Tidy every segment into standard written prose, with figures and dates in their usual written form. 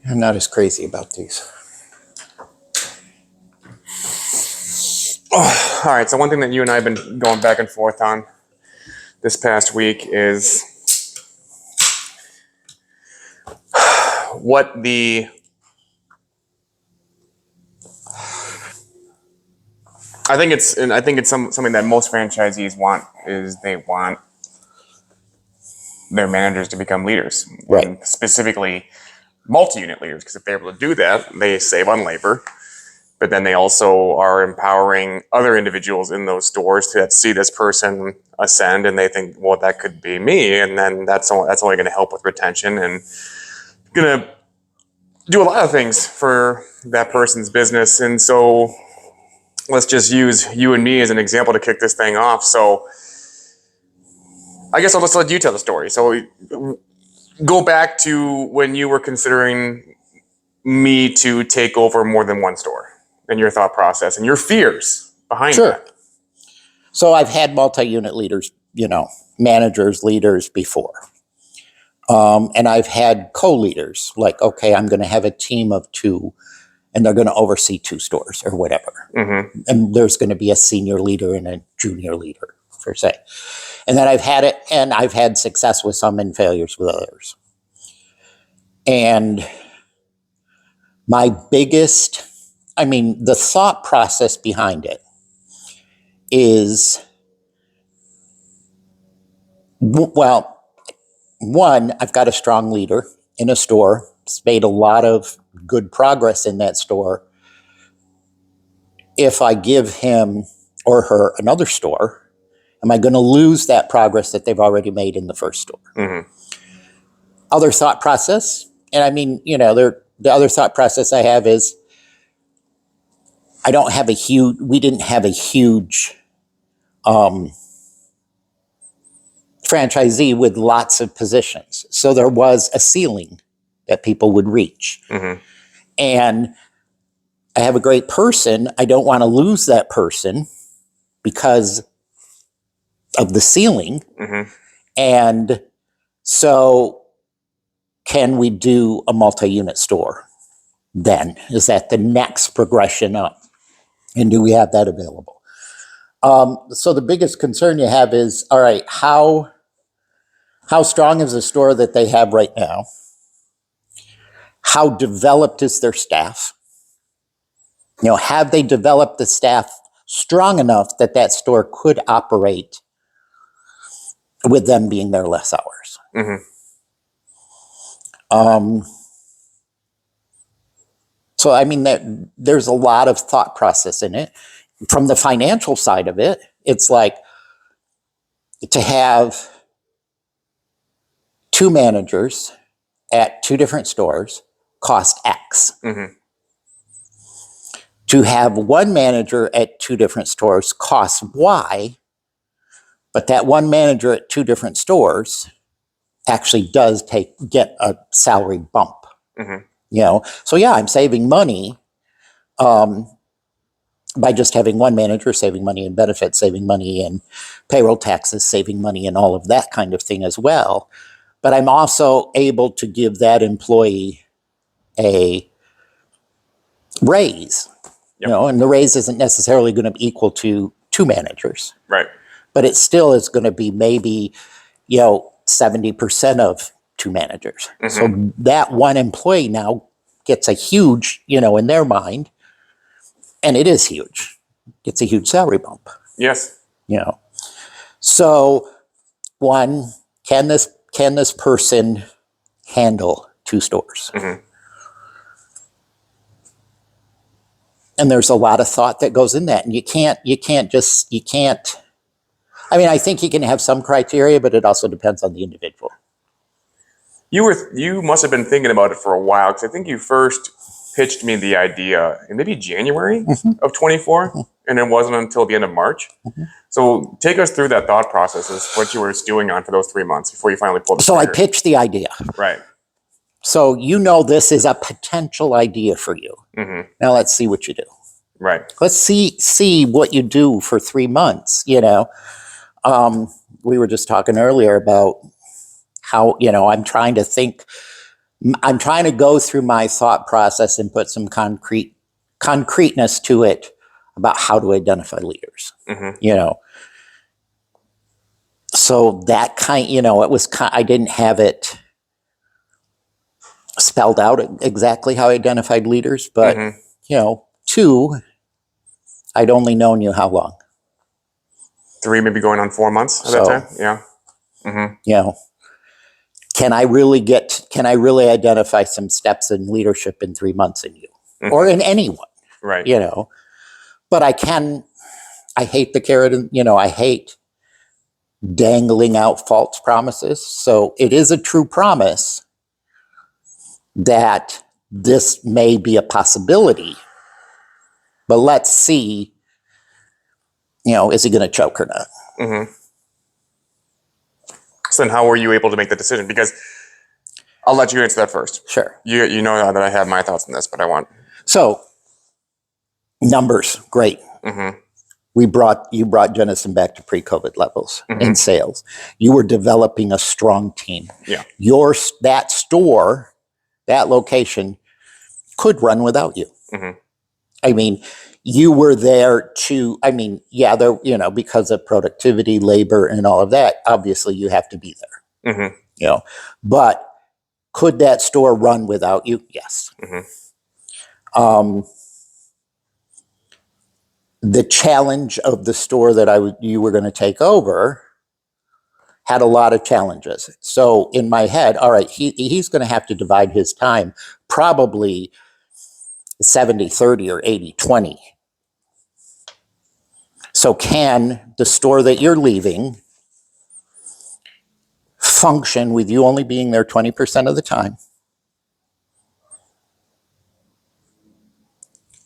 I'm not as crazy about these. All right, so one thing that you and I have been going back and forth on this past week is what the I think it's something that most franchisees want is they want their managers to become leaders, Right. and specifically multi-unit leaders, because if they're able to do that, they save on labor. But then they also are empowering other individuals in those stores to see this person ascend, and they think, well, that could be me, and then that's only going to help with retention and going to do a lot of things for that person's business. And so let's just use you and me as an example to kick this thing off. So I guess I'll just let you tell the story. So go back to when you were considering me to take over more than one store, and your thought process and your fears behind that. So I've had multi-unit leaders, managers, leaders before. And I've had co-leaders, like, okay, I'm going to have a team of 2, and they're going to oversee 2 stores or whatever. Mm-hmm. And there's going to be a senior leader and a junior leader, per se. And then I've had it, and I've had success with some and failures with others. And my the thought process behind it is, well, one, I've got a strong leader in a store. It's made a lot of good progress in that store. If I give him or her another store, am I going to lose that progress that they've already made in the first store? Mm-hmm. Other thought process, and the other thought process I have is, we didn't have a huge franchisee with lots of positions. So there was a ceiling that people would reach. Mm-hmm. And I have a great person. I don't want to lose that person because of the ceiling. Mm-hmm. And so can we do a multi-unit store then? Is that the next progression up? And do we have that available? So the biggest concern you have is, all right, how strong is the store that they have right now? How developed is their staff? Have they developed the staff strong enough that that store could operate with them being there less hours? Mm-hmm. So there's a lot of thought process in it. From the financial side of it, it's like, to have 2 managers at 2 different stores cost X. Mm-hmm. To have 1 manager at 2 different stores costs Y, but that 1 manager at 2 different stores actually does get a salary bump. Mm-hmm. So yeah, I'm saving money by just having 1 manager, saving money in benefits, saving money in payroll taxes, saving money in all of that kind of thing as well. But I'm also able to give that employee a raise. Yep. And the raise isn't necessarily going to be equal to 2 managers. Right. But it still is going to be maybe, 70% of 2 managers. Mm-hmm. So that 1 employee now gets a huge, in their mind, and it is huge, gets a huge salary bump. Yes. So, 1, can this person handle 2 stores? Mm-hmm. And there's a lot of thought that goes in that. And you can't, I think you can have some criteria, but it also depends on the individual. You must have been thinking about it for a while, because I think you first pitched me the idea in maybe January of 24, and it wasn't until the end of March. So take us through that thought process, as what you were stewing on for those 3 months before you finally pulled the So trigger. I pitched the idea. Right. So this is a potential idea for you. Mm-hmm. Now let's see what you do. Right. Let's see what you do for 3 months. We were just talking earlier about how, I'm trying to think I'm trying to go through my thought process and put some concreteness to it about how to identify leaders. So that it was I didn't have it spelled out exactly how I identified leaders, but two, I'd only known you how long? 3, maybe going on 4 months at that time. Yeah. Can I really identify some steps in leadership in 3 months in you or in anyone? Right. But I hate the carrot and, I hate dangling out false promises. So it is a true promise that this may be a possibility, but let's see, is he going to choke or not? So then how were you able to make the decision? Because I'll let you answer that first. Sure. You know that I have my thoughts on this, but I want. So numbers, great. You brought Jennison back to pre-COVID levels in sales. You were developing a strong team. Yeah. That store, that location could run without you. I mean, you were there because of productivity, labor, and all of that. Obviously, you have to be there. But could that store run without you? Yes. The challenge of the store that you were going to take over had a lot of challenges. So in my head, all right, he's going to have to divide his time probably 70-30 or 80-20. So can the store that you're leaving function with you only being there 20% of the time?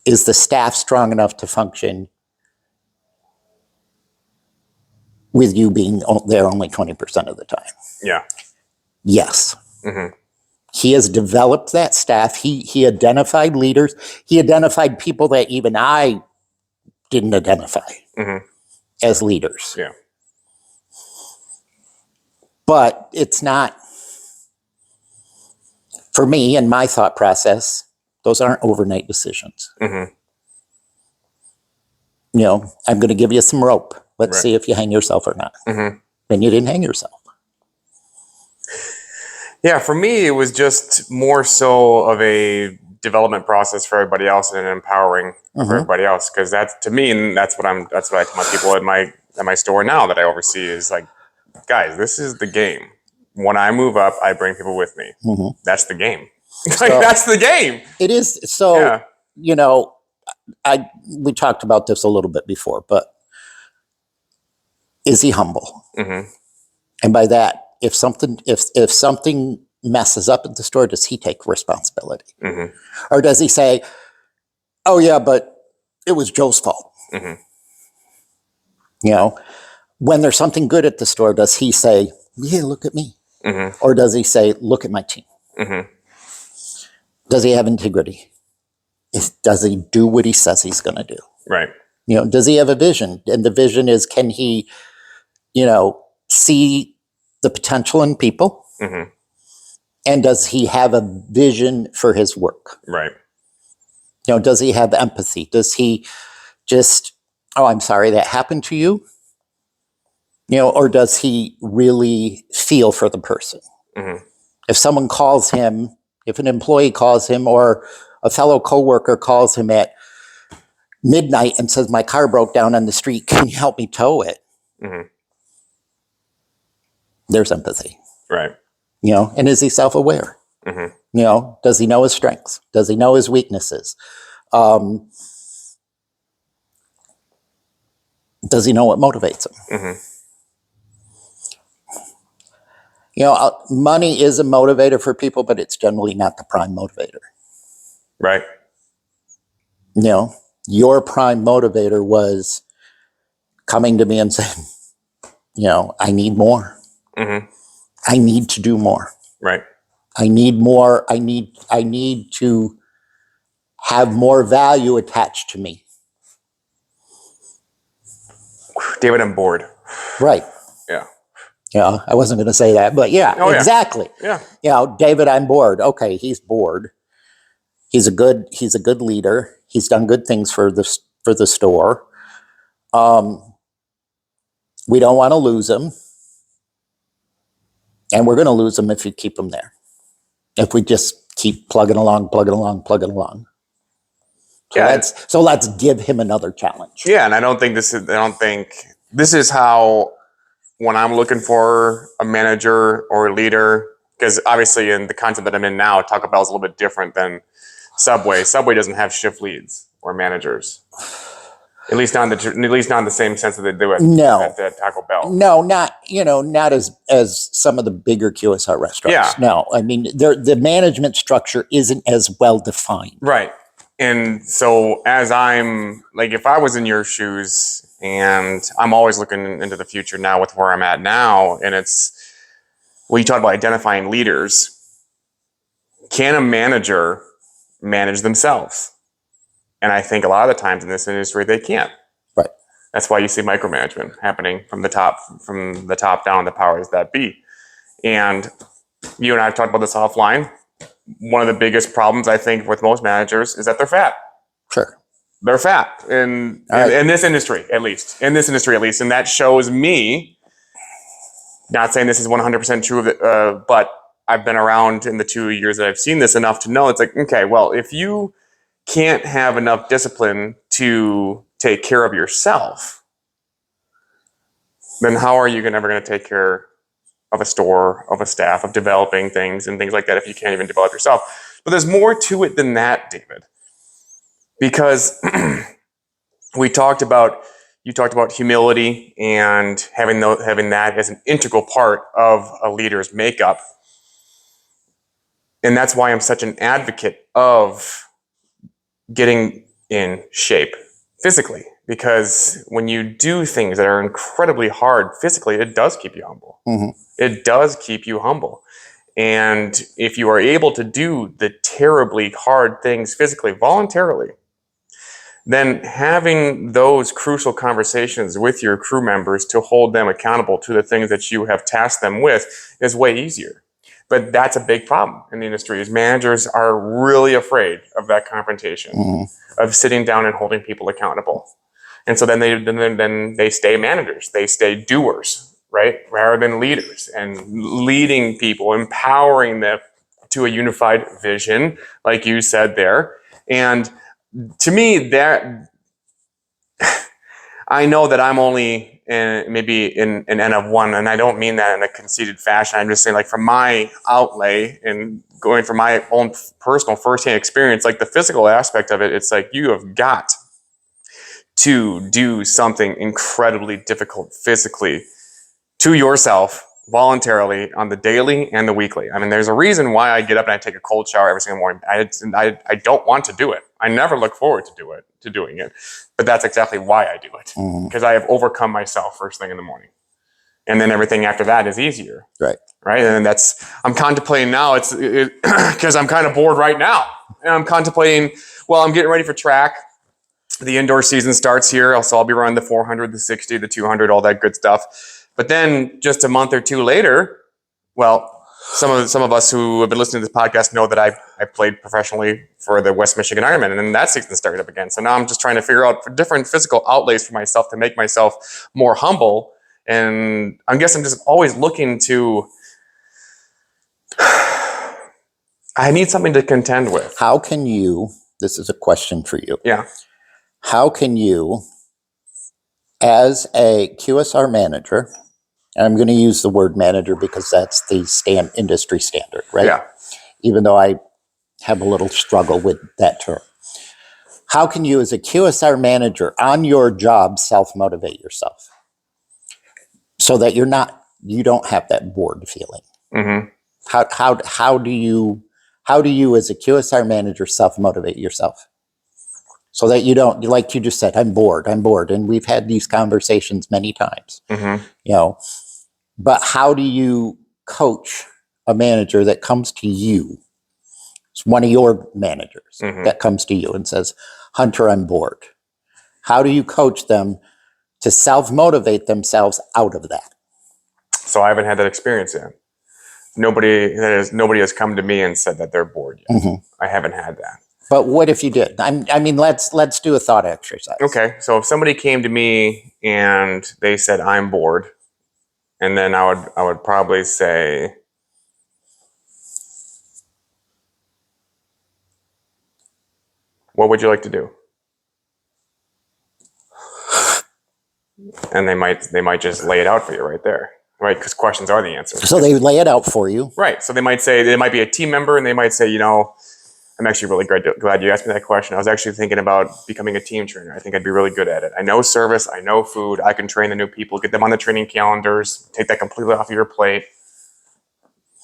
Is the staff strong enough to function with you being there only 20% of the time? Yeah. Yes. He has developed that staff. He identified leaders. He identified people that even I didn't identify as leaders. Yeah. But it's not, for me and my thought process, those aren't overnight decisions. I'm going to give you some rope. Let's see if you hang yourself or not. Then you didn't hang yourself. Yeah, for me, it was just more so of a development process for everybody else and an empowering for everybody else. Because that's, to me, and that's what I tell my people at my store now that I oversee is like, guys, this is the game. When I move up, I bring people with me. That's the game. That's the game. It is. So, we talked about this a little bit before, but is he humble? And by that, if something messes up at the store, does he take responsibility? Or does he say, oh yeah, but it was Joe's fault? When there's something good at the store, does he say, yeah, look at me? Or does he say, look at my team? Does he have integrity? Does he do what he says he's going to do? Right. Does he have a vision? And the vision is, can he, see the potential in people? And does he have a vision for his work? Right. Does he have empathy? Does he just, oh, I'm sorry that happened to you? Or does he really feel for the person? If someone calls him, if an employee calls him or a fellow coworker calls him at midnight and says, my car broke down on the street, can you help me tow it? There's empathy. Right. And is he self-aware? Does he know his strengths? Does he know his weaknesses? Does he know what motivates him? Money is a motivator for people, but it's generally not the prime motivator. Right. Your prime motivator was coming to me and saying, I need more. I need to do more. Right. I need more. I need to have more value attached to me. David, I'm bored. Right. Yeah. Yeah, I wasn't going to say that, but yeah, Oh, yeah. exactly. Yeah. You know, David, I'm bored. Okay, he's bored. He's a good leader. He's done good things for the store. We don't want to lose him, and we're going to lose him if you keep him there. If we just keep plugging along. Yeah. So let's give him another challenge. Yeah, and I don't think this is how, when I'm looking for a manager or a leader, because obviously in the concept that I'm in now, Taco Bell is a little bit different than Subway. Subway doesn't have shift leads or managers. At least not in the same sense that they do at Taco Bell. No, not as some of the bigger QSR restaurants. Yeah. No, I mean the management structure isn't as well defined. Right. And so as I'm like, if I was in your shoes, and I'm always looking into the future now with where I'm at now, and it's, well, you talk about identifying leaders. Can a manager manage themselves? And I think a lot of the times in this industry, they can't. Right. That's why you see micromanagement happening from the top down, the powers that be. And you and I have talked about this offline. One of the biggest problems, I think, with most managers is that they're fat. Sure. They're fat in this industry, at least. And that shows me, not saying this is 100% true of it, but I've been around in the 2 years that I've seen this enough to know it's like, okay, well, if you can't have enough discipline to take care of yourself, then how are you ever going to take care of a store, of a staff, of developing things and things like that if you can't even develop yourself? But there's more to it than that, David. Because you talked about humility and having that as an integral part of a leader's makeup. And that's why I'm such an advocate of getting in shape physically. Because when you do things that are incredibly hard physically, it does keep you humble. Mm-hmm. It does keep you humble. And if you are able to do the terribly hard things physically, voluntarily, then having those crucial conversations with your crew members to hold them accountable to the things that you have tasked them with is way easier. But that's a big problem in the industry, is managers are really afraid of that confrontation, of sitting down and holding people accountable. And so then they stay managers, they stay doers, right? Rather than leaders, and leading people, empowering them to a unified vision, like you said there. And to me, that I know that I'm only maybe in an N of one, and I don't mean that in a conceited fashion. I'm just saying, like, from my outlay and going from my own personal firsthand experience, like the physical aspect of it, it's like you have got to do something incredibly difficult physically to yourself voluntarily on the daily and the weekly. I mean, there's a reason why I get up and I take a cold shower every single morning. I don't want to do it. I never look forward to doing it, but that's exactly why I do it, because I have overcome myself first thing in the morning, and then everything after that is easier. Right. And I'm contemplating now. It's because I'm kind of bored right now, and I'm contemplating. Well, I'm getting ready for track. The indoor season starts here, so I'll be running the 400, the 60, the 200, all that good stuff. But then just a month or two later, well, some of us who have been listening to this podcast know that I played professionally for the West Michigan Ironman, and then that season started up again. So now I'm just trying to figure out different physical outlays for myself to make myself more humble. And I guess I'm just always looking to, I need something to contend with. How can you, this is a question for you. Yeah. How can you, as a QSR manager, and I'm going to use the word manager because that's the industry standard, right? Yeah. Even though I have a little struggle with that term. How can you, as a QSR manager on your job, self-motivate yourself so that you don't have that bored feeling? Mm-hmm. How do you, as a QSR manager, self-motivate yourself so that you don't, like you just said, I'm bored, and we've had these conversations many times. But how do you coach a manager that comes to you? It's one of your managers that comes to you and says, Hunter, I'm bored. How do you coach them to self-motivate themselves out of that? So I haven't had that experience yet. Nobody has come to me and said that they're bored yet. Mhm. I haven't had that. But what if you did? I mean, let's do a thought exercise. Okay, so if somebody came to me and they said I'm bored, and then I would probably say, what would you like to do? And they might just lay it out for you right there, right? Because questions are the answer. So they lay it out for you. Right. So they might say, they might be a team member, and they might say, I'm actually really glad you asked me that question. I was actually thinking about becoming a team trainer. I think I'd be really good at it. I know service, I know food, I can train the new people, get them on the training calendars, take that completely off of your plate.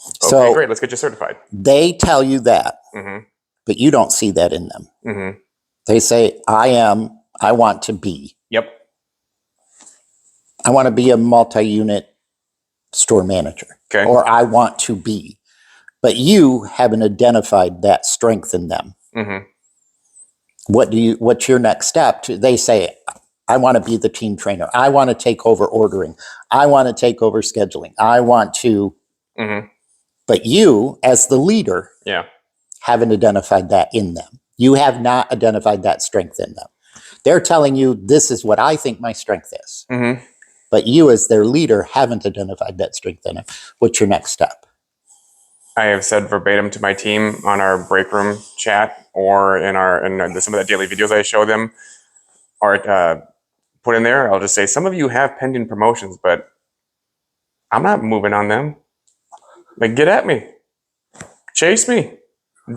Okay, So great, let's get you certified. they tell you that, Mm-hmm. but you don't see that in them. Mm-hmm. They say, I want to be. Yep. I want to be a multi-unit store manager. Okay. Or I want to be. But you haven't identified that strength in them. Mm-hmm. What's your next step? They say, I want to be the team trainer. I want to take over ordering. I want to take over scheduling. I want to. Mm-hmm. But you, as the leader, Yeah. haven't identified that in them. You have not identified that strength in them. They're telling you, this is what I think my strength is. Mm-hmm. But you, as their leader, haven't identified that strength in them. What's your next step? I have said verbatim to my team on our break room chat or in some of the daily videos I show them are put in there. I'll just say, some of you have pending promotions, but I'm not moving on them. Like, get at me, chase me,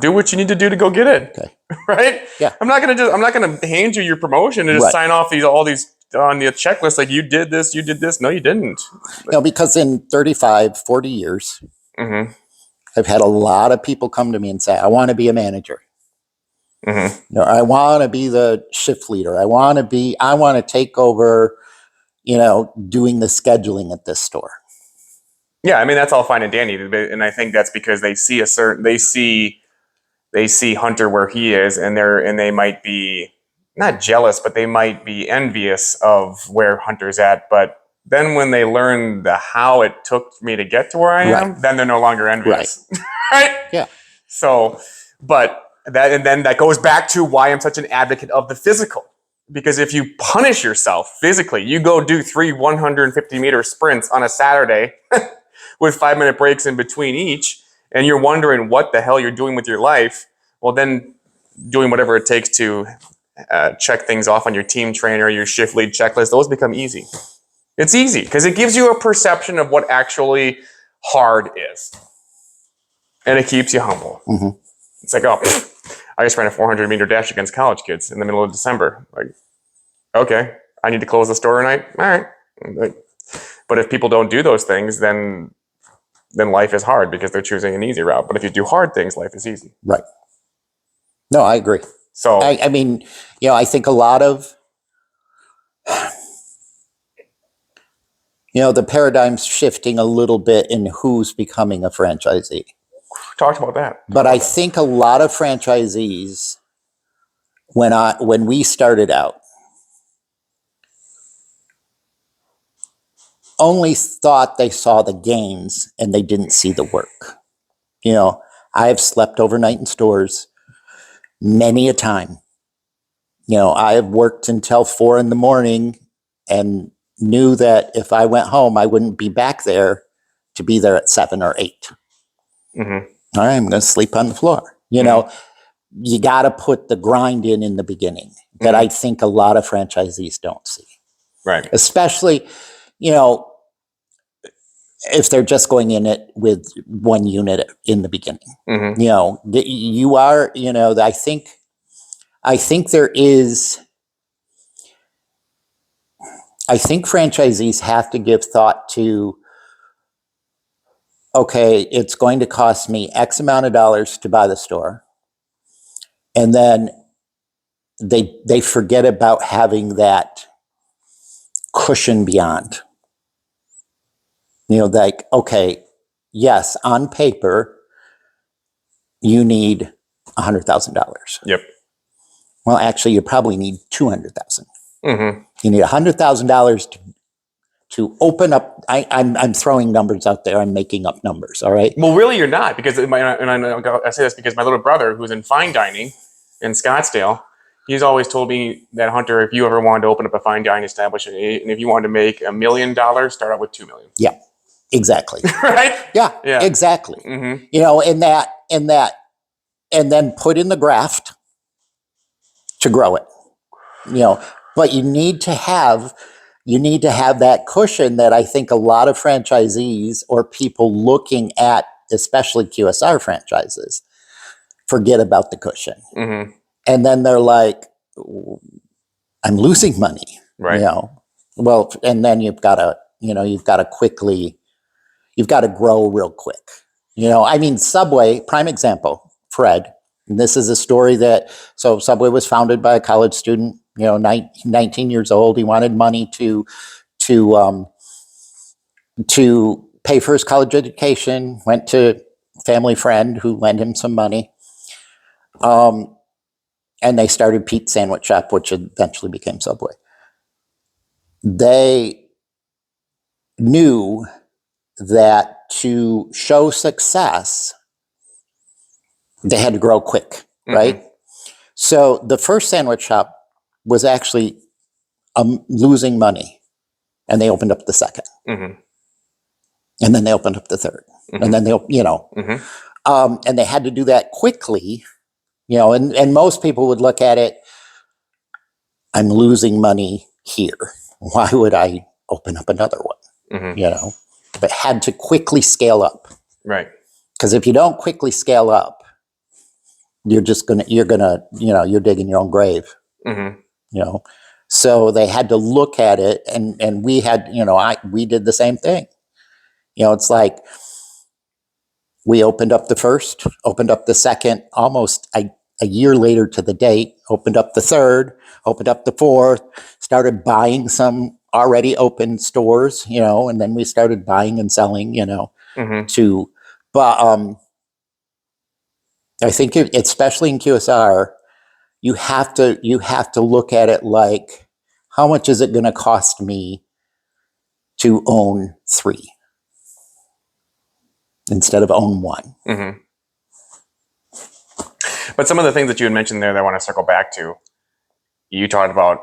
do what you need to do to go get it. Okay. Right? Yeah. I'm not gonna hand you your promotion and just Right. sign off all these on the checklist like you did this. No, you didn't. Because in 35, 40 years, Mm-hmm. I've had a lot of people come to me and say, I want to be a manager. Mm-hmm. I want to be the shift leader. I want to take over, doing the scheduling at this store. Yeah, I mean that's all fine and dandy, and I think that's because they see Hunter where he is, and they might be not jealous, but they might be envious of where Hunter's at. But then when they learn how it took me to get to where I am, Right. then they're no longer envious, right? Yeah. So, then that goes back to why I'm such an advocate of the physical. Because if you punish yourself physically, you go do 3 150-meter sprints on a Saturday with 5-minute breaks in between each, and you're wondering what the hell you're doing with your life, well, then doing whatever it takes to check things off on your team trainer, your shift lead checklist, those become easy. It's easy because it gives you a perception of what actually hard is. And it keeps you humble. Mm-hmm. It's like, I just ran a 400-meter dash against college kids in the middle of December. Like, okay, I need to close the store tonight? All right. But if people don't do those things, then life is hard because they're choosing an easy route. But if you do hard things, life is easy. Right. No, I agree. So I mean, I think a lot of, the paradigm's shifting a little bit in who's becoming a franchisee. talked about that. But I think a lot of franchisees, when we started out, only thought they saw the gains and they didn't see the work. I have slept overnight in stores many a time. I have worked until 4 a.m. and knew that if I went home, I wouldn't be back there to be there at 7 or 8. Mm-hmm. All right, I'm going to sleep on the floor. You got to put the grind in the beginning that I think a lot of franchisees don't see. Right. Especially, if they're just going in it with one unit in the beginning. Mm-hmm. You are, I think there is, I think franchisees have to give thought to, okay, it's going to cost me X amount of dollars to buy the store. And then they forget about having that cushion beyond. Like, okay, yes, on paper, you need $100,000. Yep. Well, actually, you probably need $200,000. Mm-hmm. You need $100,000 open up, I'm throwing numbers out there. I'm making up numbers. All right. Well, really, you're not, because I say this because my little brother, who's in fine dining in Scottsdale, he's always told me that, Hunter, if you ever wanted to open up a fine dining establishment, and if you wanted to make $1 million, start out with 2 million. Yeah, exactly. Right? Yeah, Yeah. exactly. Mm-hmm. You know, and then put in the graft to grow it. You know, but you need to have that cushion that I think a lot of franchisees or people looking at, especially QSR franchises, forget about the cushion. Mm-hmm. And then they're like, I'm losing money. Right. You know, well, and then you've got to grow real quick. You know, I mean, Subway, prime example, Fred. And this is a story so Subway was founded by a college student, you know, 19 years old. He wanted money to pay for his college education, went to a family friend who lent him some money. And they started Pete's Sandwich Shop, which eventually became Subway. They knew that to show success, they had to grow quick, right? Mm-hmm. So the first sandwich shop was actually losing money, and they opened up the second. Mm-hmm. And then they opened up the third. Mm-hmm. And then mm-hmm. And they had to do that quickly, you know, and most people would look at it, I'm losing money here. Why would I open up another one? Mm-hmm. You know, but had to quickly scale up. Right. Because if you don't quickly scale up, you're digging your own grave. Mm-hmm. You know, so they had to look at it, and we had, we did the same thing. You know, it's like we opened up the first, opened up the second, almost a year later to the date, opened up the third, opened up the fourth, started buying some already open stores, you know, and then we started buying and selling, you know, mm-hmm. But I think especially in QSR, you have to look at it like, how much is it going to cost me to own 3 instead of own 1? Mm-hmm. But some of the things that you had mentioned there that I want to circle back to, you talked about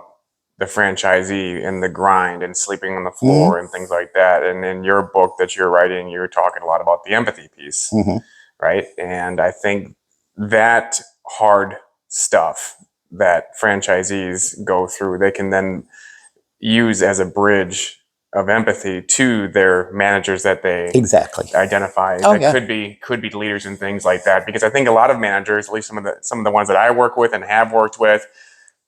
the franchisee and the grind and sleeping on the floor, mm-hmm. and things like that. And in your book that you're writing, you're talking a lot about the empathy piece, mm-hmm. right? And I think that hard stuff that franchisees go through, they can then use as a bridge of empathy to their managers that they exactly identify that could be leaders and things like that. Because I think a lot of managers, at least some of the ones that I work with and have worked with,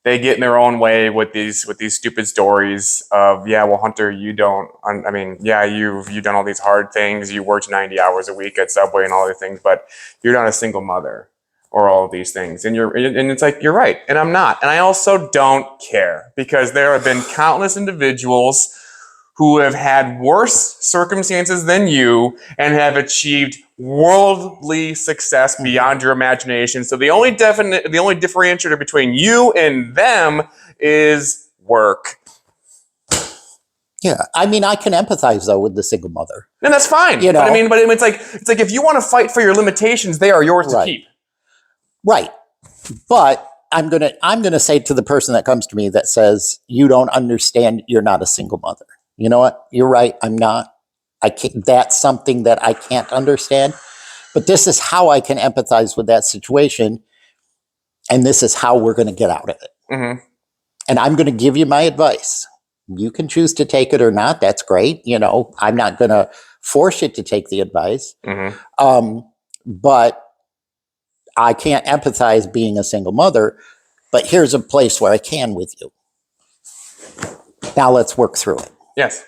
they get in their own way with these stupid stories of, yeah, well, Hunter, you've done all these hard things. You worked 90 hours a week at Subway and all other things, but you're not a single mother, or all of these things. And it's like, you're right. And I'm not. And I also don't care, because there have been countless individuals who have had worse circumstances than you and have achieved worldly success beyond your imagination. So the only differentiator between you and them is work. Yeah, I mean, I can empathize though with the single mother, and that's fine. You know, but it's like if you want to fight for your limitations, they are yours to keep. Right, but I'm gonna say to the person that comes to me that says, you don't understand, you're not a single mother. You know what? You're right. I'm not. I can't. That's something that I can't understand. But this is how I can empathize with that situation, and this is how we're going to get out of it. Mm-hmm. And I'm going to give you my advice. You can choose to take it or not. That's great. You know, I'm not going to force you to take the advice. Mm-hmm. But I can't empathize being a single mother. But here's a place where I can with you. Now let's work through it. Yes.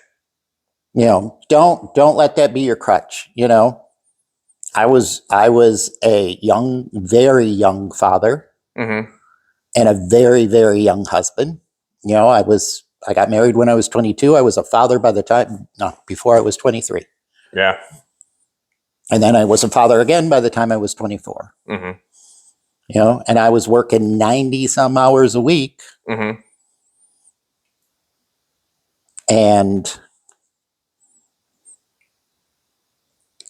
You know, don't let that be your crutch. You know, I was a very young father, mm-hmm. and a very, very young husband. You know, I got married when I was 22. I was a father before I was 23. Yeah. And then I was a father again by the time I was 24. Mm-hmm. You know, and I was working 90 some hours a week. Mm-hmm. And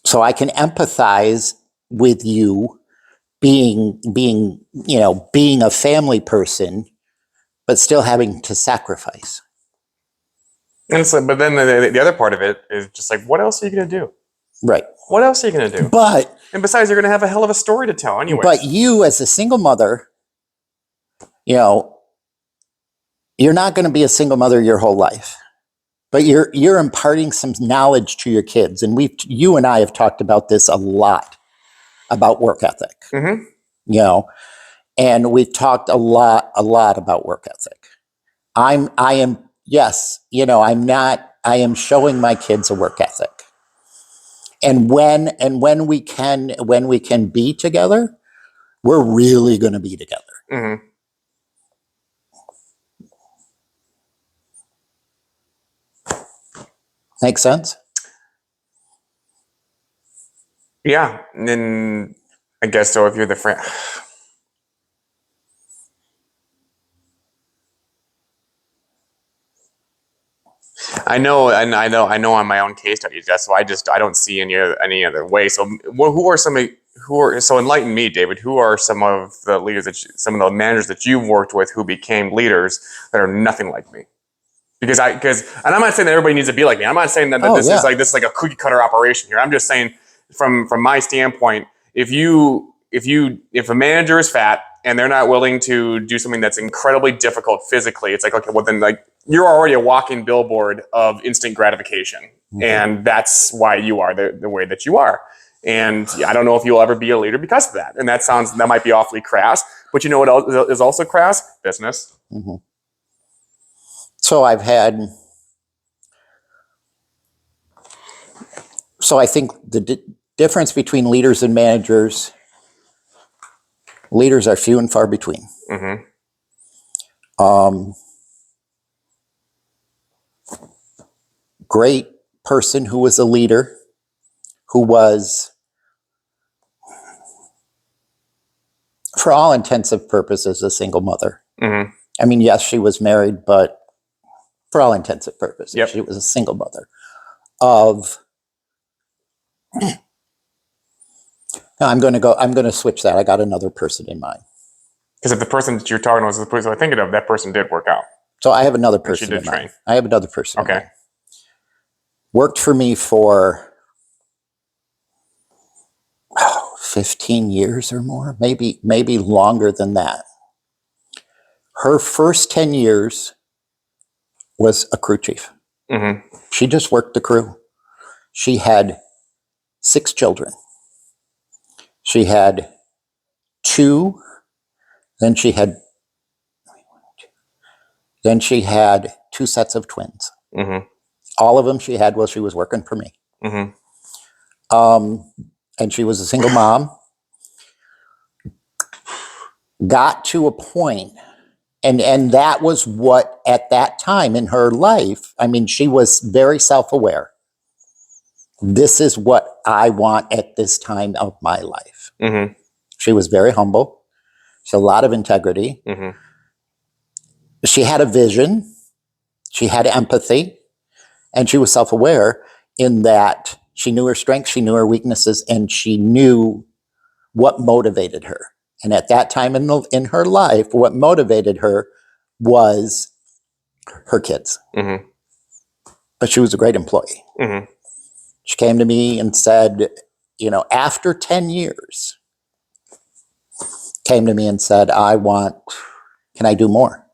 So I can empathize with you being, being a family person, but still having to sacrifice. And so, but then the other part of it is just like, what else are you going to do? Right. What else are you going to do? But And besides, you're going to have a hell of a story to tell anyway. But you, as a single mother, you're not going to be a single mother your whole life, but you're imparting some knowledge to your kids. And you and I have talked about this a lot, about work ethic, and we've talked a lot about work ethic. I am showing my kids a work ethic. And when we can be together, we're really going to be together. Mm-hmm. Make sense? Yeah. And then I guess so if you're the friend. I know on my own case studies. That's why I don't see any other way. So so enlighten me, David. Who are some of the leaders some of the managers that you've worked with who became leaders that are nothing like me? And I'm not saying that everybody needs to be like me. I'm not saying that this is like a cookie cutter operation here. I'm just saying from my standpoint, if a manager is fat and they're not willing to do something that's incredibly difficult physically, it's like, okay, well then like you're already a walking billboard of instant gratification. Mm-hmm. And that's why you are the way that you are. And I don't know if you'll ever be a leader because of that. And that might be awfully crass, but you know what else is also crass? Business. Mm-hmm. So I think the difference between leaders and managers, leaders are few and far between. Mm-hmm. Great person who was a leader, who was, for all intents and purposes, a single mother. Mm-hmm. I mean, yes, she was married, but for all intents and purposes, yep. She was a single mother of. I'm going to switch that. I got another person in mind. Because if the person that you're talking about is the person I'm thinking of, that person did work out. So I have another person in mind. I have another person. Okay. Worked for me for 15 years or more, maybe longer than that. Her first 10 years was a crew chief. Mm-hmm. She just worked the crew. She had 6 children. She had 2, then she had 2 sets of twins. Mm-hmm. All of them she had while she was working for me. Mm-hmm. And she was a single mom. Got to a point, and that was what, at that time in her life, I mean, she was very self-aware. This is what I want at this time of my life. Mm-hmm. She was very humble. She had a lot of integrity. Mm-hmm. She had a vision. She had empathy. And she was self-aware in that she knew her strengths, she knew her weaknesses, and she knew what motivated her. And at that time in her life, what motivated her was her kids. Mm-hmm. But she was a great employee. Mm-hmm. She came to me and said, after 10 years, came to me and said, can I do more?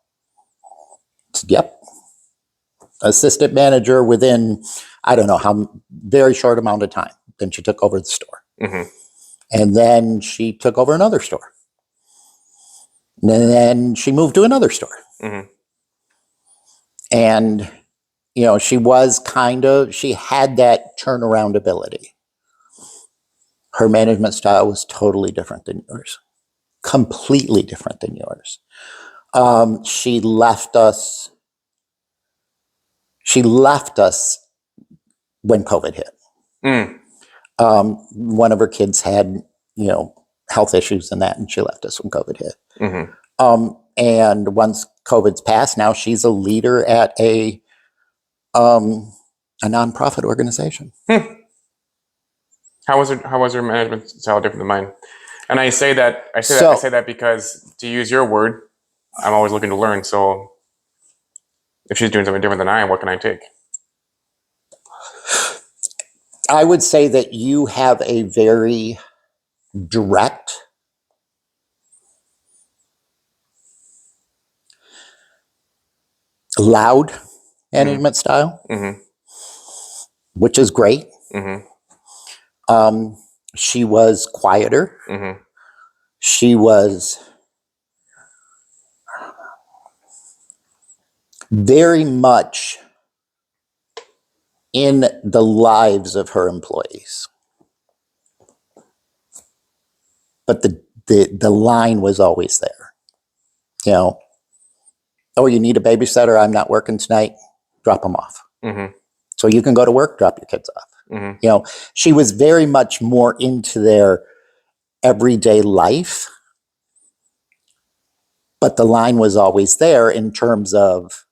I said, yep. Assistant manager within, I don't know how, very short amount of time. Then she took over the store. Mm-hmm. And then she took over another store. And then she moved to another store. Mm-hmm. And, she had that turnaround ability. Her management style was totally different than yours. Completely different than yours. She left us when COVID hit. Mm. One of her kids had, health issues and that, and she left us when COVID hit. Mm-hmm. And once COVID's passed, now she's a leader at a nonprofit organization. How was her management style different than mine? And I say that because, to use your word, I'm always looking to learn. So if she's doing something different than I am, what can I take? I would say that you have a very direct, loud management style, Mm-hmm. which is great. Mm-hmm. She was quieter. Mm-hmm. She was very much in the lives of her employees. But the line was always there. You know, oh, you need a babysitter? I'm not working tonight. Drop them off. Mm-hmm. So you can go to work, drop your kids off. Mm-hmm. You know, she was very much more into their everyday life. But the line was always there in terms of,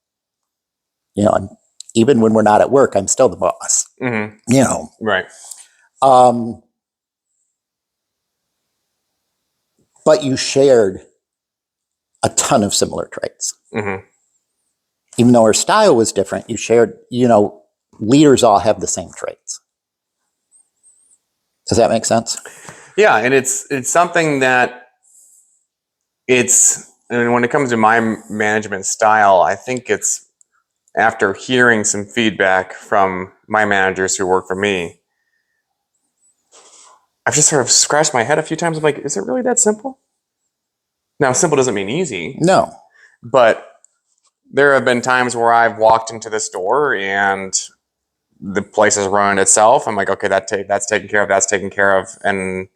you know, even when we're not at work, I'm still the boss. Mm-hmm. You know, Right. But you shared a ton of similar traits. Mm-hmm. Even though her style was different, you shared, you know, leaders all have the same traits. Does that make sense? Yeah, and it's something that and when it comes to my management style, I think it's after hearing some feedback from my managers who work for me, I've just sort of scratched my head a few times. I'm like, is it really that simple? Now, simple doesn't mean easy, No. but there have been times where I've walked into the store and the place is running itself. I'm like, okay, that's taken care of. That's taken care of. And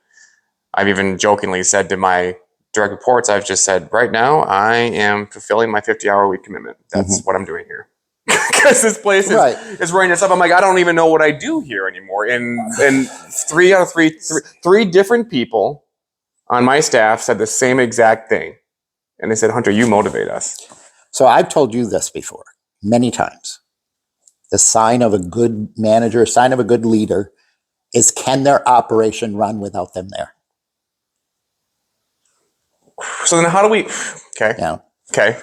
I've even jokingly said to my direct reports, I've just said, right now, I am fulfilling my 50-hour-week commitment. That's what I'm doing here. Because this place is running itself. I'm like, I don't even know what I do here anymore. And three different people on my staff said the same exact thing. And they said, Hunter, you motivate us. So I've told you this before, many times. The sign of a good manager, a sign of a good leader is, can their operation run without them there? So then how do we, okay. Yeah. Okay.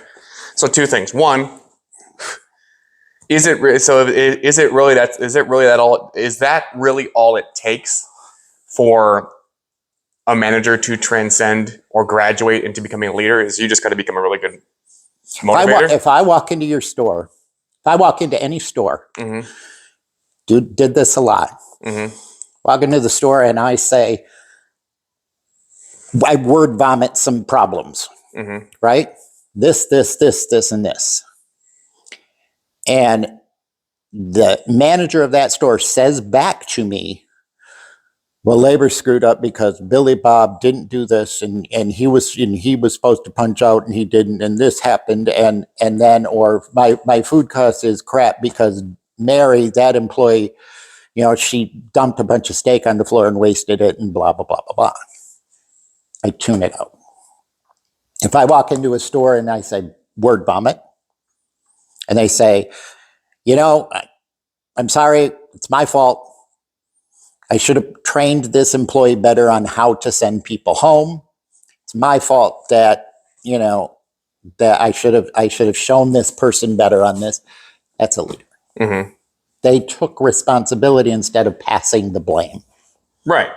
So two things. One, is that really all it takes for a manager to transcend or graduate into becoming a leader? Is you just got to become a really good motivator? If I walk into your store, if I walk into any store, Mm-hmm. did this a lot. Mm-hmm. Walk into the store and I say, I word vomit some problems, Mm-hmm. right? This, and this. And the manager of that store says back to me, well, labor screwed up because Billy Bob didn't do this, and he was supposed to punch out and he didn't, and this happened, and then, or my food cost is crap because Mary, that employee, you know, she dumped a bunch of steak on the floor and wasted it, and blah blah blah blah blah. I tune it out. If I walk into a store and I say word vomit, and they say, you know, I'm sorry, it's my fault. I should have trained this employee better on how to send people home. It's my fault that, you know, that I should have shown this person better on this. That's a leader. Mm-hmm. They took responsibility instead of passing the blame. Right.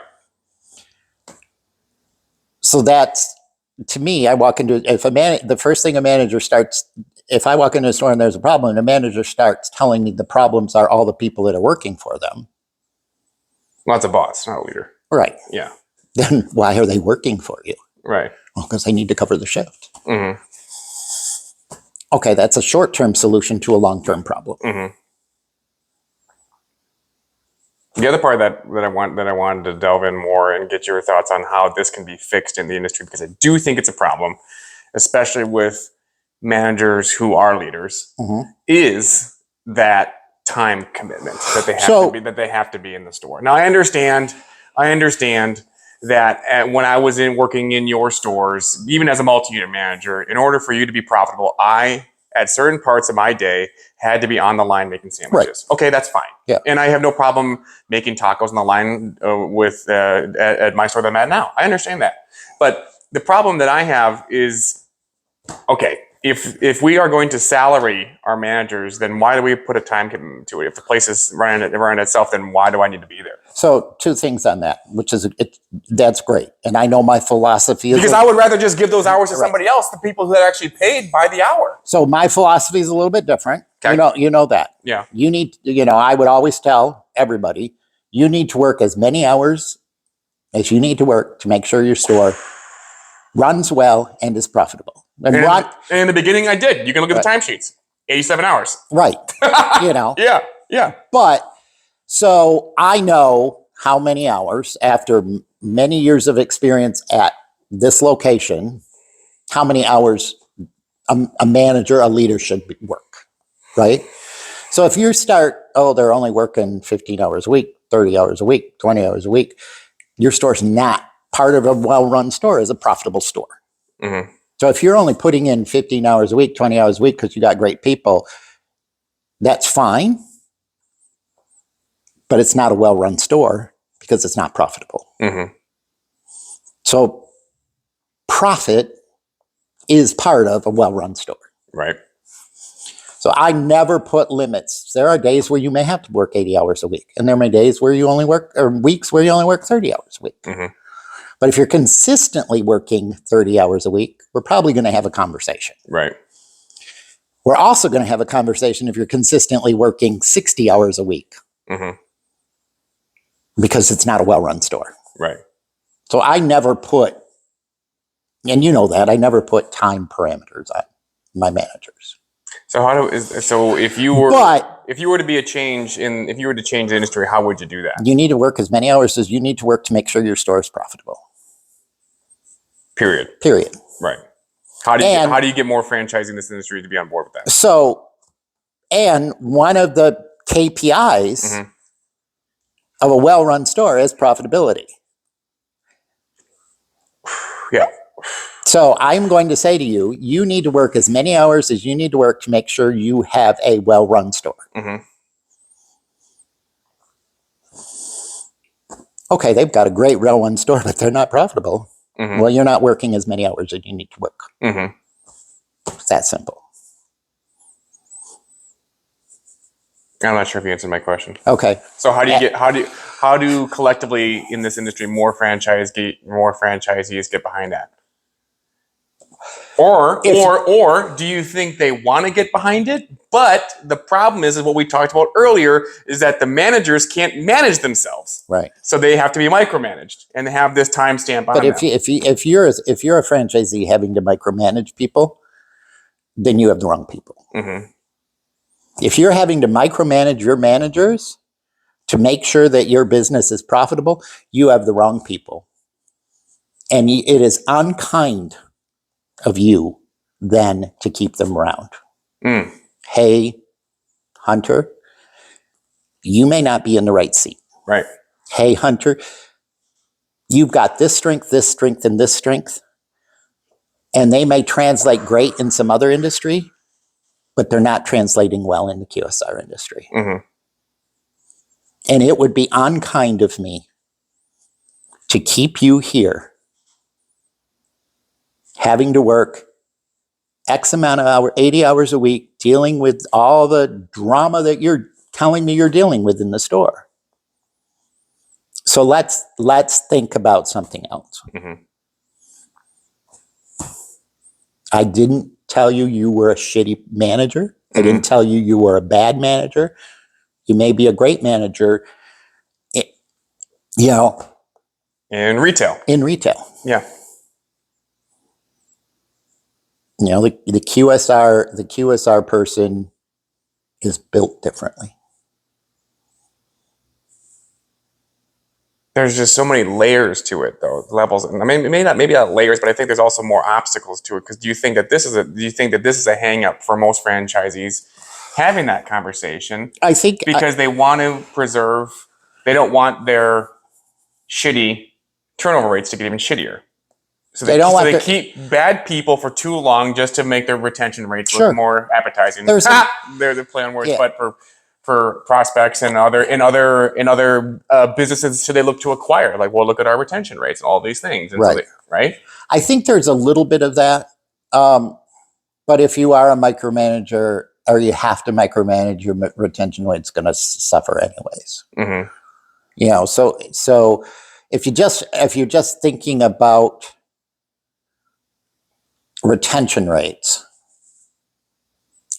So that's, to me, I walk into, the first thing a manager starts, if I walk into a store and there's a problem, and the manager starts telling me the problems are all the people that are working for them. Well, that's a boss, not a leader. Right. Yeah. Then why are they working for you? Right. Well, because they need to cover the shift. Mm-hmm. Okay, that's a short-term solution to a long-term problem. Mm-hmm. The other part that I wanted to delve in more and get your thoughts on how this can be fixed in the industry, because I do think it's a problem, especially with managers who are leaders, is that time commitment that they have to be in the store. Now, I understand that when I was working in your stores, even as a multi-unit manager, in order for you to be profitable, I at certain parts of my day had to be on the line making sandwiches. Okay, that's fine. Yeah. And I have no problem making tacos on the line at my store that I'm at now. I understand that. But the problem that I have is, okay, if we are going to salary our managers, then why do we put a time commitment to it? If the place is running itself, then why do I need to be there? So 2 things on that, which is, that's great. And I know my philosophy is... Because I would rather just give those hours to Right. somebody else, the people who are actually paid by the hour. So my philosophy is a little bit different. Okay. You know that. Yeah. You need, I would always tell everybody, you need to work as many hours as you need to work to make sure your store runs well and is profitable. And And in the beginning, I did. You can look at the timesheets. 87 hours. right. Yeah. But so I know how many hours after many years of experience at this location, how many hours a manager, a leader should work, right? So if you start, they're only working 15 hours a week, 30 hours a week, 20 hours a week, your store's not part of a well-run store, is a profitable store. Mm-hmm. So if you're only putting in 15 hours a week, 20 hours a week because you got great people, that's fine. But it's not a well-run store because it's not profitable. Mm-hmm. So profit is part of a well-run store. Right. So I never put limits. There are days where you may have to work 80 hours a week, and there may be days where you only work, or weeks where you only work 30 hours a week. Mm-hmm. But if you're consistently working 30 hours a week, we're probably going to have a conversation. Right. We're also going to have a conversation if you're consistently working 60 hours a week. Mm-hmm. Because it's not a well-run store. Right. So I never put, and you know that, I never put time parameters on my managers. So if you were But if you were to change the industry, how would you do that? you need to work as many hours as you need to work to make sure your store is profitable. Period. Right. How do you get more franchising in this industry to be on board with that? So, and one of the KPIs Mm-hmm. of a well-run store is profitability. Yeah. So I'm going to say to you, you need to work as many hours as you need to work to make sure you have a well-run store. Mm-hmm. Okay, they've got a great well-run store, but they're not profitable. Mm-hmm. Well, you're not working as many hours as you need to work. Mm-hmm. It's that simple. I'm not sure if you answered my question. Okay. So how do collectively in this industry more franchisees get behind that? Or do you think they want to get behind it? But the problem is what we talked about earlier, is that the managers can't manage themselves. Right. So they have to be micromanaged and they have this timestamp on But them. if you're a franchisee having to micromanage people, then you have the wrong people. Mm-hmm. If you're having to micromanage your managers to make sure that your business is profitable, you have the wrong people. And it is unkind of you then to keep them around. Mm. Hey, Hunter, you may not be in the right seat. Right. Hey, Hunter, you've got this strength, and this strength. And they may translate great in some other industry, but they're not translating well in the QSR industry. Mm-hmm. And it would be unkind of me to keep you here having to work X amount of hours, 80 hours a week, dealing with all the drama that you're telling me you're dealing with in the store. So let's think about something else. Mm-hmm. I didn't tell you you were a shitty manager. I didn't tell you you were a bad manager. You may be a great manager, In retail. in retail. Yeah. The QSR person is built differently. There's just so many layers to it, though, levels. I mean, maybe not layers, but I think there's also more obstacles to it. Because do you think that this is a hang up for most franchisees having that conversation? I think Because they want to preserve, they don't want their shitty turnover rates to get even shittier. So They don't want they their- keep bad people for too long just to make their retention rates Sure. look more appetizing. There's a- They're the play on words, Yeah. but for prospects and other businesses, should they look to acquire? Like, well, look at our retention rates and all these things, and Right. right? I think there's a little bit of that. But if you are a micromanager or you have to micromanage, your retention rate's going to suffer anyways. Mm-hmm. You know, so if you're just thinking about retention rates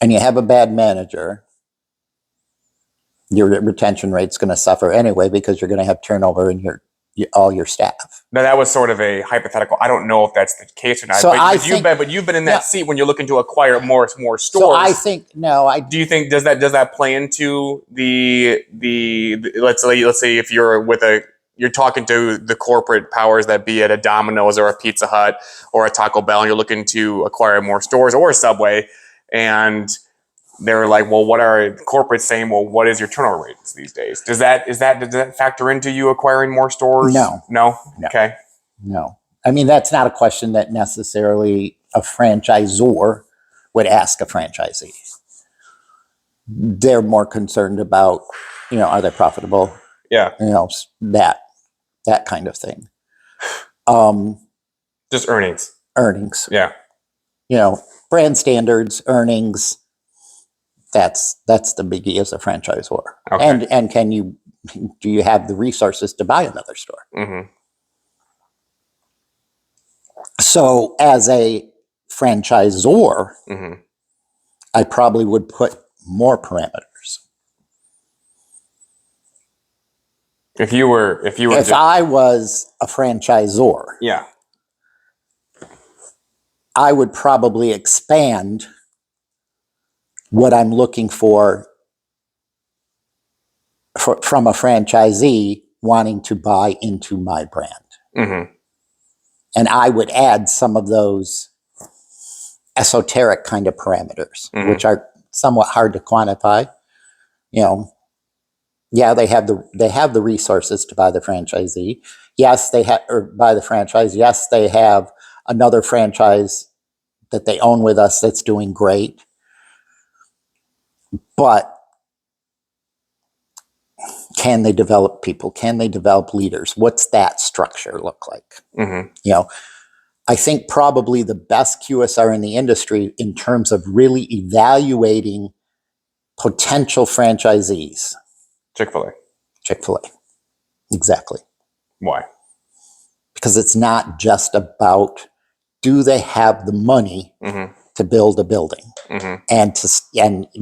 and you have a bad manager, your retention rate's going to suffer anyway because you're going to have turnover in all your staff. Now that was sort of a hypothetical. I don't know if that's the case or not. So but you've been in that Yeah. seat when you're looking to acquire more stores. So I think Do you think does that play into the let's say if you're talking to the corporate powers that be at a Domino's or a Pizza Hut or a Taco Bell, and you're looking to acquire more stores or a Subway, and they're like, well, what are corporates saying? Well, what is your turnover rates these days? Does that factor into you acquiring more stores? No. Okay. No. I mean, that's not a question that necessarily a franchisor would ask a franchisee. They're more concerned about, are they profitable? Yeah. That kind of thing. Just earnings. Earnings. Yeah. Brand standards, earnings. That's the biggie as a franchisor. Okay. And do you have the resources to buy another store? Mm-hmm. So as a franchisor, Mm-hmm. I probably would put more parameters. If you were If I was a franchisor, yeah. I would probably expand what I'm looking for from a franchisee wanting to buy into my brand. Mm-hmm. And I would add some of those esoteric kind of parameters, Mhm. which are somewhat hard to quantify. Yeah, they have the resources to buy the franchisee. Yes, they have, or buy the franchise. Yes, they have another franchise that they own with us that's doing great. But can they develop people? Can they develop leaders? What's that structure look like? Mm-hmm. I think probably the best QSR in the industry in terms of really evaluating potential franchisees. Chick-fil-A. Chick-fil-A. Exactly. Why? Because it's not just about, do they have the money Mm-hmm. to build a building? Mm-hmm. And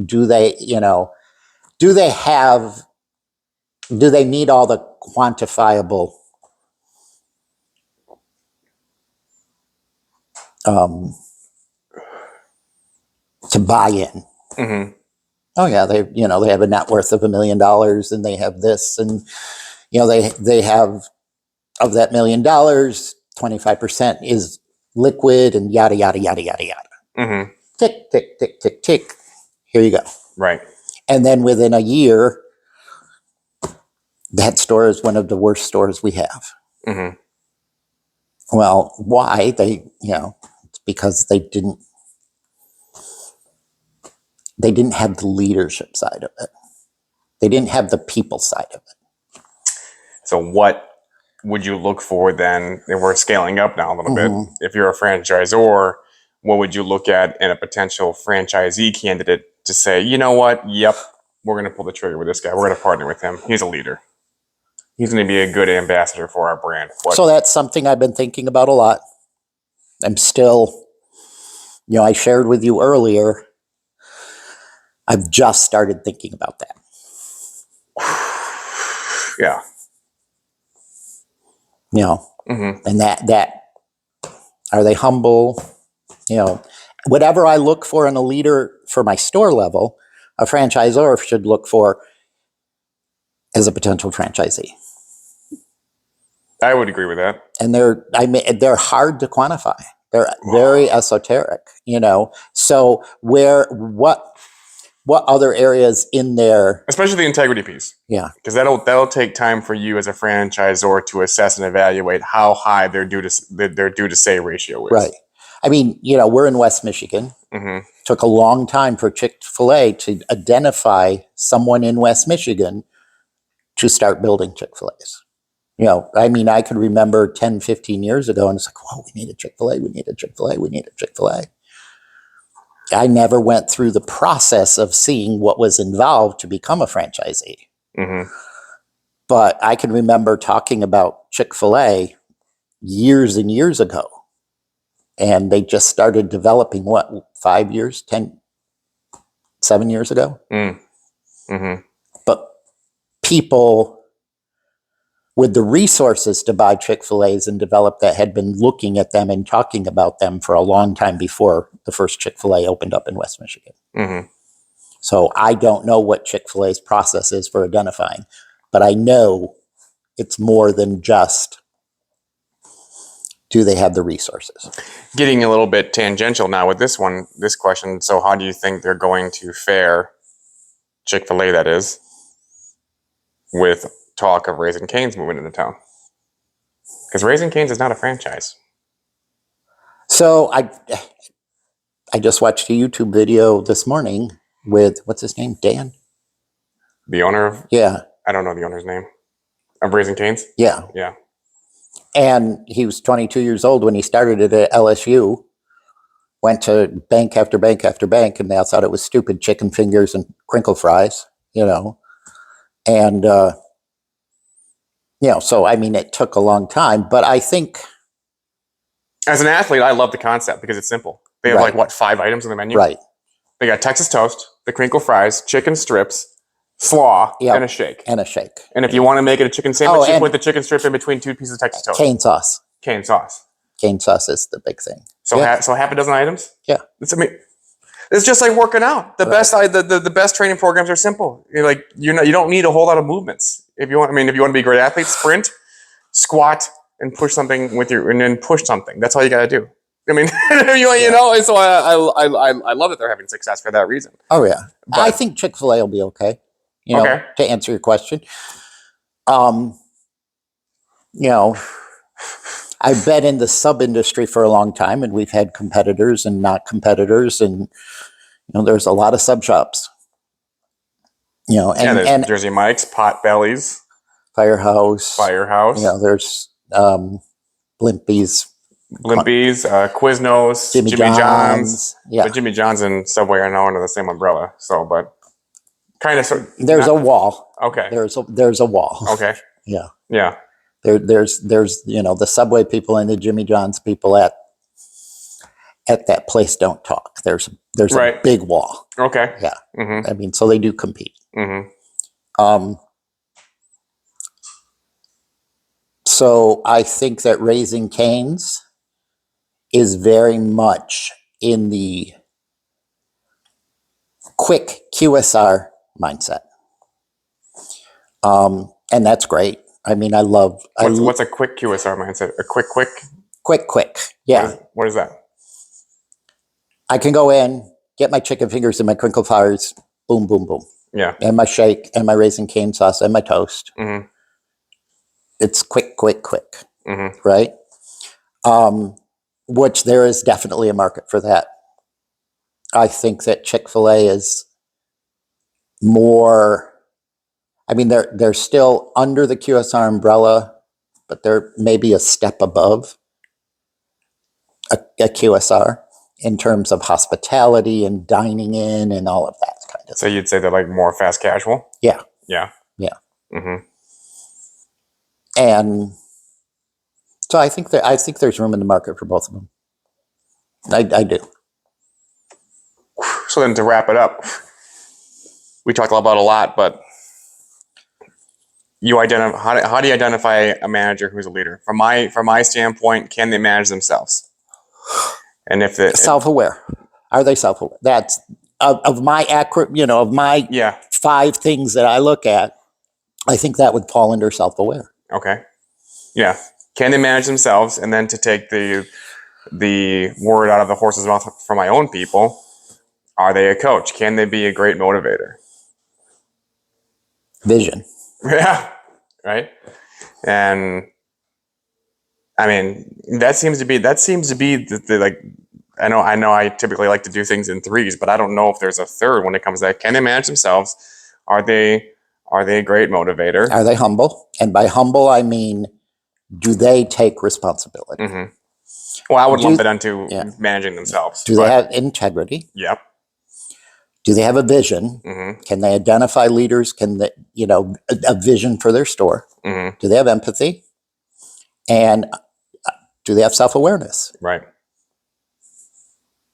do they, do they meet all the quantifiable to buy in? Mm-hmm. Oh yeah, they have a net worth of $1 million and they have this, and they have, of that $1 million, 25% is liquid and yada yada yada yada yada. Mm-hmm. Tick tick tick tick tick. Here you go. Right. And then within a year, that store is one of the worst stores we have. Mm-hmm. Well, why? It's because they didn't have the leadership side of it. They didn't have the people side of it. So what would you look for then, if we're scaling up now a little Mhm. bit, if you're a franchisor, what would you look at in a potential franchisee candidate to say, you know what, yep, we're going to pull the trigger with this guy. We're going to partner with him. He's a leader. He's going to be a good ambassador for our brand. So that's something I've been thinking about a lot. I'm still, I shared with you earlier, I've just started thinking about that. Yeah. And that are they humble? Whatever I look for in a leader for my store level, a franchisor should look for as a potential franchisee. I would agree with that. And they're hard to quantify. They're very esoteric, So what other areas in there? Especially the integrity piece. Yeah. Because that'll take time for you as a franchisor to assess and evaluate how high their due to say ratio is. Right. I mean, we're in West Michigan. Mm-hmm. Took a long time for Chick-fil-A to identify someone in West Michigan to start building Chick-fil-A's. I mean, I could remember 10, 15 years ago, and it's like, whoa, we need a Chick-fil-A, we need a Chick-fil-A, we need a Chick-fil-A. I never went through the process of seeing what was involved to become a franchisee. Mm-hmm. But I can remember talking about Chick-fil-A years and years ago. And they just started developing, 5 years, 7 years ago? Mm-hmm. But people with the resources to buy Chick-fil-A's and develop that had been looking at them and talking about them for a long time before the first Chick-fil-A opened up in West Michigan. Mm-hmm. So I don't know what Chick-fil-A's process is for identifying, but I know it's more than just, do they have the resources? Getting a little bit tangential now with this question. So how do you think they're going to fare, Chick-fil-A that is, with talk of Raising Cane's moving into town? Because Raising Cane's is not a franchise. So I just watched a YouTube video this morning with, what's his name? Dan? The owner of, Yeah. I don't know the owner's name, of Raising Cane's? Yeah. Yeah. And he was 22 years old when he started it at LSU, went to bank after bank after bank, and they all thought it was stupid, chicken fingers and crinkle fries, And, so, I mean, it took a long time, but I think... As an athlete, I love the concept because it's simple. They have Right. 5 items on the menu? Right. They got Texas toast, the crinkle fries, chicken strips, slaw, Yep. and a shake. And a shake. And if you want to make it a chicken sandwich, you and- put the chicken strip in between 2 pieces of Texas toast. Cane sauce. Cane sauce. Cane sauce is the big thing. So, Yeah. so half a dozen items? Yeah. It's just like working out. The best training programs are simple. You don't need a whole lot of movements. If you want to be a great athlete, sprint, squat, and push something and then push something. That's all you got to do. I mean, and so I love that they're having success for that reason. Oh, yeah. But- I think Chick-fil-A will be okay. Okay. To answer your question. I've been in the sub industry for a long time, and we've had competitors and not competitors, and there's a lot of sub shops. There's And Jersey Mike's, Potbellies, Firehouse. Firehouse, Blimpie's, Blimpies, Quiznos, Jimmy John's. Yeah, But Jimmy John's and Subway are now under the same umbrella. So, but kind of. there's a wall. Okay. There's a wall. Okay. Yeah. Yeah. There's the Subway people and the Jimmy John's people at that place don't talk. There's Right. a big wall. Okay. Yeah. Mm-hmm. I mean, so they do compete. Mm-hmm. So I think that Raising Cane's is very much in the quick QSR mindset. And that's great. I mean, What's a quick QSR mindset? A quick? quick. Yeah. What is that? I can go in, get my chicken fingers and my crinkle fries, boom, boom, boom. Yeah. And my shake and my Raising Cane sauce and my toast. Mm-hmm. It's quick, Mm-hmm. right? Which there is definitely a market for that. I think that Chick-fil-A is more, I mean, they're still under the QSR umbrella, but they're maybe a step above a QSR in terms of hospitality and dining in and all of that kind of So thing. you'd say they're more fast casual? Yeah. Yeah. Yeah. Mm-hmm. And so I think there's room in the market for both of them. I do. So then to wrap it up, we talked about a lot, but how do you identify a manager who's a leader? From my standpoint, can they manage themselves? And if the Self-aware. Are they self-aware? That's of my of my yeah, 5 things that I look at, I think that would fall under self-aware. okay, yeah, can they manage themselves? And then to take the word out of the horse's mouth for my own people, Are they a coach? Can they be a great motivator? Vision. Yeah, right. And I mean, that seems to be the like. I know. I typically like to do things in threes, but I don't know if there's a third when it comes to that. Can they manage themselves? Are they a great motivator? Are they humble? And by humble, I mean, do they take responsibility? Mm-hmm. Well, I would Do- lump it onto yeah. managing themselves. Do they have integrity? Yep. Do they have a vision? Mm-hmm. Can they identify leaders? Can they, a vision for their store? Mm-hmm. Do they have empathy? And do they have self-awareness? Right.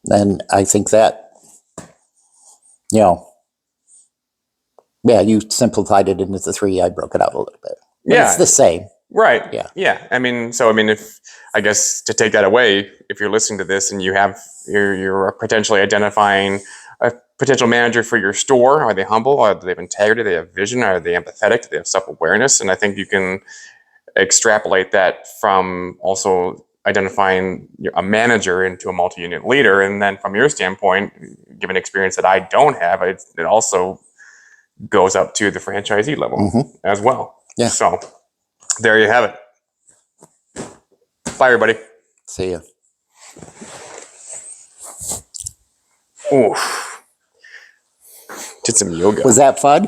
And I think that, yeah, you simplified it into the three. I broke it out a little bit. But Yeah. it's the same. Right. Yeah. Yeah. I mean, if I guess to take that away, if you're listening to this and you're potentially identifying a potential manager for your store, are they humble? Do they have integrity? Do they have vision? Are they empathetic? Do they have self-awareness? And I think you can extrapolate that from also identifying a manager into a multi-unit leader. And then from your standpoint, given experience that I don't have, it also goes up to the franchisee level as well. Yeah. So there you have it. Bye, everybody. See ya. Oof. Did some yoga. Was that fun?